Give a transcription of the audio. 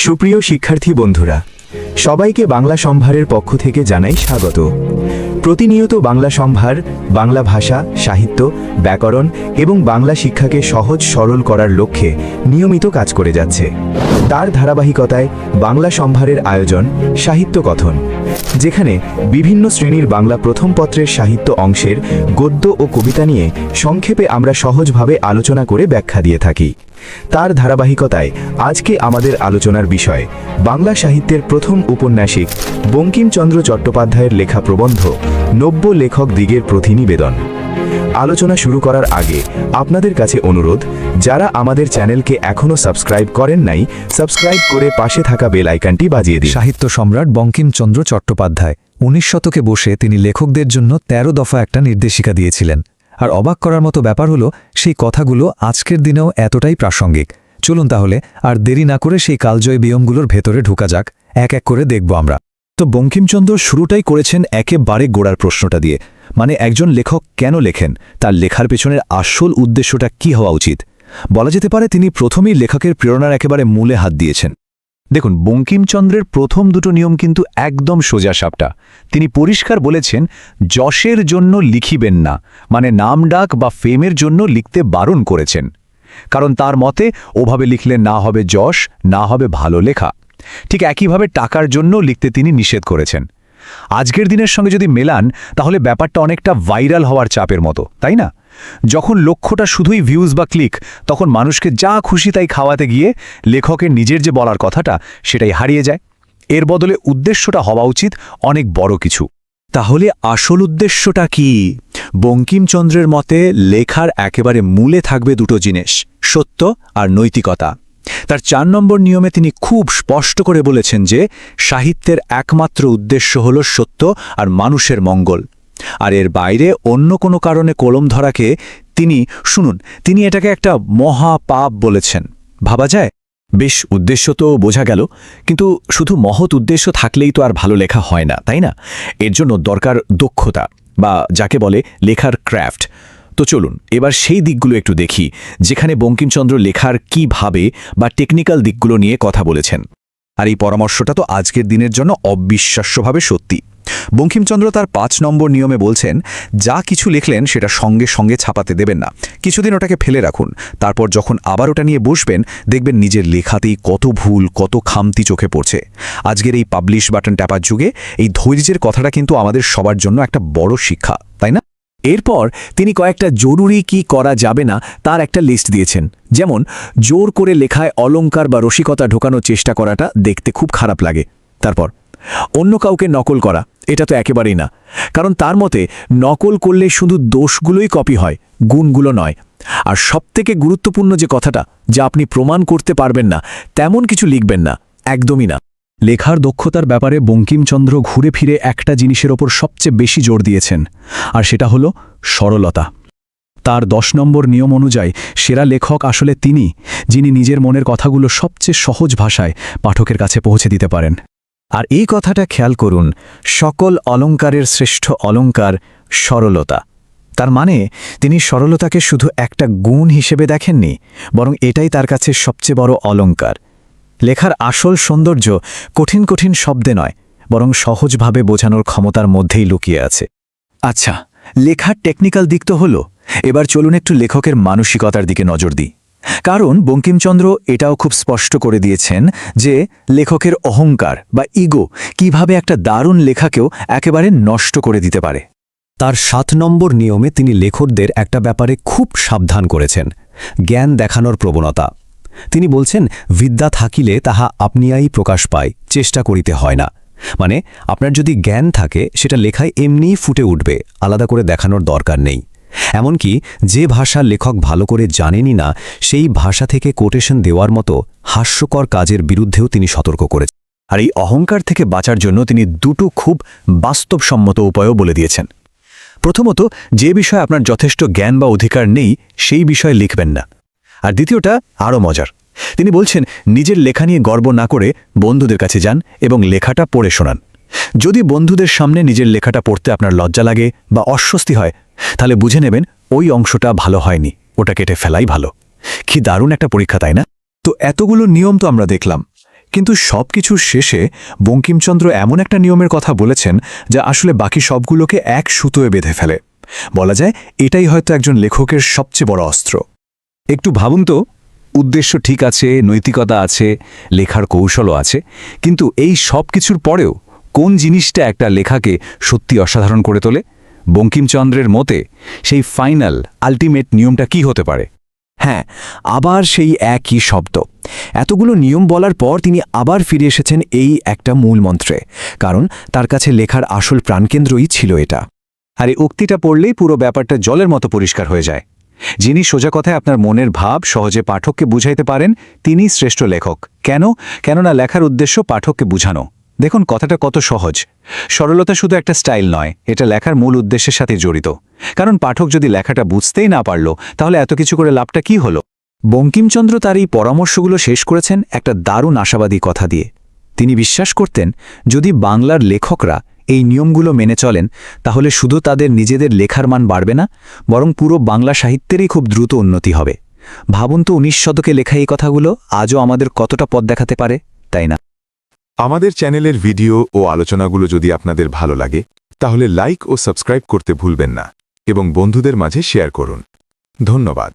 সুপ্রিয় শিক্ষার্থী বন্ধুরা, সবাইকে বাংলা সম্ভারের পক্ষ থেকে জানাই স্বাগত। প্রতিনিয়ত বাংলা সম্ভার বাংলা ভাষা, সাহিত্য, ব্যাকরণ এবং বাংলা শিক্ষাকে সহজ সরল করার লক্ষ্যে নিয়মিত কাজ করে যাচ্ছে। তার ধারাবাহিকতায় বাংলা সম্ভারের আয়োজন সাহিত্য কথন, যেখানে বিভিন্ন শ্রেণীর বাংলা প্রথম পত্রের সাহিত্য অংশের গদ্য ও কবিতা নিয়ে সংক্ষেপে আমরা সহজভাবে আলোচনা করে ব্যাখ্যা দিয়ে থাকি। তার ধারাবাহিকতায় আজকে আমাদের আলোচনার বিষয় বাংলা সাহিত্যের প্রথম উপন্যাসিক বঙ্কিমচন্দ্র চট্টোপাধ্যায়ের লেখা প্রবন্ধ নব্য লেখক দিগের প্রতিনিবেদন। আলোচনা শুরু করার আগে আপনাদের কাছে অনুরোধ, যারা আমাদের চ্যানেলকে এখনও সাবস্ক্রাইব করেন নাই, সাবস্ক্রাইব করে পাশে থাকা বেল আইকনটি বাজিয়ে দিন। সাহিত্য সম্রাট বঙ্কিমচন্দ্র চট্টোপাধ্যায় 19 শতকে বসে তিনি লেখকদের জন্য 13 দফা একটা নির্দেশিকা দিয়েছিলেন। আর অবাক করার মতো ব্যাপার হলো, সেই কথাগুলো আজকের দিনেও এতটাই প্রাসঙ্গিক। চলুন তাহলে আর দেরি না করে সেই কালজয়ী বিয়মগুলোর ভেতরে ঢুকা যাক, এক এক করে দেখব আমরা। তো বঙ্কিমচন্দ্র শুরুটাই করেছেন একেবারে গোড়ার প্রশ্নটা দিয়ে, মানে একজন লেখক কেন লেখেন, তার লেখার পেছনের আসল উদ্দেশ্যটা কি হওয়া উচিত। বলা যেতে পারে তিনি প্রথমেই লেখকের প্রেরণার একেবারে মূলে হাত দিয়েছেন। দেখুন, বঙ্কিমচন্দ্রের প্রথম দুটো নিয়ম কিন্তু একদম সোজা সাপটা। তিনি পরিষ্কার বলেছেন, যশের জন্য লিখিবেন না, মানে নাম ডাক বা ফেমের জন্য লিখতে বারণ করেছেন। কারণ তার মতে ওভাবে লিখলে না হবে যশ, না হবে ভালো লেখা। ঠিক একইভাবে টাকার জন্য লিখতে তিনি নিষেধ করেছেন। আজকের দিনের সঙ্গে যদি মেলান, তাহলে ব্যাপারটা অনেকটা ভাইরাল হওয়ার চাপের মতো, তাই না? যখন লক্ষ্যটা শুধুই ভিউজ বা ক্লিক, তখন মানুষকে যা খুশি তাই খাওয়াতে গিয়ে লেখকের নিজের যে বলার কথাটা সেটাই হারিয়ে যায়। এর বদলে উদ্দেশ্যটা হওয়া উচিত অনেক বড় কিছু। তাহলে আসল উদ্দেশ্যটা কি? বঙ্কিমচন্দ্রের মতে লেখার একেবারে মূলে থাকবে দুটো জিনিস, সত্য আর নৈতিকতা। তার 4 নম্বর নিয়মে তিনি খুব স্পষ্ট করে বলেছেন যে সাহিত্যের একমাত্র উদ্দেশ্য হল সত্য আর মানুষের মঙ্গল। আর এর বাইরে অন্য কোনো কারণে কলম ধরাকে তিনি এটাকে একটা মহা পাপ বলেছেন। ভাবা যায়? বেশ, উদ্দেশ্য তো বোঝা গেল, কিন্তু শুধু মহৎ উদ্দেশ্য থাকলেই তো আর ভালো লেখা হয় না, তাই না? এর জন্য দরকার দক্ষতা, বা যাকে বলে লেখার ক্র্যাফট। তো চলুন এবার সেই দিকগুলো একটু দেখি, যেখানে বঙ্কিমচন্দ্র লেখার কিভাবে বা টেকনিক্যাল দিকগুলো নিয়ে কথা বলেছেন। আর এই পরামর্শটা তো আজকের দিনের জন্য অবিশ্বাস্যভাবে সত্যি। বঙ্কিমচন্দ্র তার 5 নম্বর নিয়মে বলছেন, যা কিছু লিখলেন সেটা সঙ্গে সঙ্গে ছাপাতে দেবেন না, কিছুদিন ওটাকে ফেলে রাখুন। তারপর যখন আবার ওটা নিয়ে বসবেন, দেখবেন নিজের লেখাতেই কত ভুল, কত খামতি চোখে পড়ছে। আজকের এই পাবলিশ বাটন ট্যাপার যুগে এই ধৈর্যের কথাটা কিন্তু আমাদের সবার জন্য একটা বড় শিক্ষা, তাই না? এরপর তিনি কয়েকটা জরুরি কি করা যাবে না তার একটা লিস্ট দিয়েছেন। যেমন জোর করে লেখায় অলংকার বা রসিকতা ঢোকানোর চেষ্টা করাটা দেখতে খুব খারাপ লাগে। তারপর অন্য কাউকে নকল করা, এটা তো একেবারেই না। কারণ তার মতে নকল করলে শুধু দোষগুলোই কপি হয়, গুণগুলো নয়। আর সবথেকে গুরুত্বপূর্ণ যে কথাটা, যা আপনি প্রমাণ করতে পারবেন না তেমন কিছু লিখবেন না, একদমই না। লেখার দক্ষতার ব্যাপারে বঙ্কিমচন্দ্র ঘুরে ফিরে একটা জিনিসের ওপর সবচেয়ে বেশি জোর দিয়েছেন, আর সেটা হলো সরলতা। তার 10 নম্বর নিয়ম অনুযায়ী সেরা লেখক আসলে তিনি, যিনি নিজের মনের কথাগুলো সবচেয়ে সহজ ভাষায় পাঠকের কাছে পৌঁছে দিতে পারেন। আর এই কথাটা খেয়াল করুন, সকল অলংকারের শ্রেষ্ঠ অলংকার সরলতা। তার মানে তিনি সরলতাকে শুধু একটা গুণ হিসেবে দেখেননি, বরং এটাই তার কাছে সবচেয়ে বড় অলংকার। লেখার আসল সৌন্দর্য কঠিন কঠিন শব্দে নয়, বরং সহজভাবে বোঝানোর ক্ষমতার মধ্যেই লুকিয়ে আছে। আচ্ছা, লেখার টেকনিক্যাল দিক তো হলো, এবার চলুন একটু লেখকের মানসিকতার দিকে নজর দিই। কারণ বঙ্কিমচন্দ্র এটাও খুব স্পষ্ট করে দিয়েছেন যে লেখকের অহংকার বা ইগো কিভাবে একটা দারুণ লেখাকেও একেবারে নষ্ট করে দিতে পারে। তার 7 নম্বর নিয়মে তিনি লেখকদের একটা ব্যাপারে খুব সাবধান করেছেন, জ্ঞান দেখানোর প্রবণতা। তিনি বলছেন, বিদ্যা থাকিলে তাহা আপনিয়াই প্রকাশ পায়, চেষ্টা করিতে হয় না। মানে আপনার যদি জ্ঞান থাকে সেটা লেখায় এমনিই ফুটে উঠবে, আলাদা করে দেখানোর দরকার নেই। এমনকি যে ভাষা লেখক ভালো করে জানেনই না, সেই ভাষা থেকে কোটেশন দেওয়ার মতো হাস্যকর কাজের বিরুদ্ধেও তিনি সতর্ক করেছেন। আর এই অহংকার থেকে বাঁচার জন্য তিনি দুটো খুব বাস্তবসম্মত উপায়ও বলে দিয়েছেন। প্রথমত, যে বিষয়ে আপনার যথেষ্ট জ্ঞান বা অধিকার নেই সেই বিষয়ে লিখবেন না। আর দ্বিতীয়টা আরও মজার, তিনি বলছেন, নিজের লেখা নিয়ে গর্ব না করে বন্ধুদের কাছে যান এবং লেখাটা পড়ে শোনান। যদি বন্ধুদের সামনে নিজের লেখাটা পড়তে আপনার লজ্জা লাগে বা অস্বস্তি হয়, তাহলে বুঝে নেবেন ওই অংশটা ভালো হয়নি, ওটা কেটে ফেলাই ভালো। কি দারুণ একটা পরীক্ষা, তাই না? তো এতগুলো নিয়ম তো আমরা দেখলাম, কিন্তু সবকিছুর শেষে বঙ্কিমচন্দ্র এমন একটা নিয়মের কথা বলেছেন যা আসলে বাকি সবগুলোকে এক সুতোয় বেঁধে ফেলে। বলা যায় এটাই হয়তো একজন লেখকের সবচেয়ে বড় অস্ত্র। একটু ভাবুন তো, উদ্দেশ্য ঠিক আছে, নৈতিকতা আছে, লেখার কৌশলও আছে, কিন্তু এই সব কিছুর পরেও কোন জিনিসটা একটা লেখাকে সত্যি অসাধারণ করে তোলে? বঙ্কিমচন্দ্রের মতে সেই ফাইনাল আল্টিমেট নিয়মটা কি হতে পারে? হ্যাঁ, আবার সেই একই শব্দ। এতগুলো নিয়ম বলার পর তিনি আবার ফিরে এসেছেন এই একটা মূল মন্ত্রে, কারণ তার কাছে লেখার আসল প্রাণকেন্দ্রই ছিল এটা। আর এই উক্তিটা পড়লেই পুরো ব্যাপারটা জলের মতো পরিষ্কার হয়ে যায়। যিনি সোজা কথায় আপনার মনের ভাব সহজে পাঠককে বুঝাইতে পারেন, তিনিই শ্রেষ্ঠ লেখক। কেননা লেখার উদ্দেশ্য পাঠককে বুঝানো। দেখুন কথাটা কত সহজ। সরলতা শুধু একটা স্টাইল নয়, এটা লেখার মূল উদ্দেশ্যের সাথে জড়িত। কারণ পাঠক যদি লেখাটা বুঝতেই না পারল, তাহলে এত কিছু করে লাভটা কি হলো? বঙ্কিমচন্দ্র তার এই পরামর্শগুলো শেষ করেছেন একটা দারুণ আশাবাদী কথা দিয়ে। তিনি বিশ্বাস করতেন, যদি বাংলার লেখকরা এই নিয়মগুলো মেনে চলেন, তাহলে শুধু তাদের নিজেদের লেখার মান বাড়বে না, বরং পুরো বাংলা সাহিত্যেরই খুব দ্রুত উন্নতি হবে। ভাবুন তো 19 শতকে লেখা এই কথাগুলো আজও আমাদের কতটা পথ দেখাতে পারে, তাই না? আমাদের চ্যানেলের ভিডিও ও আলোচনাগুলো যদি আপনাদের ভালো লাগে, তাহলে লাইক ও সাবস্ক্রাইব করতে ভুলবেন না এবং বন্ধুদের মাঝে শেয়ার করুন। ধন্যবাদ।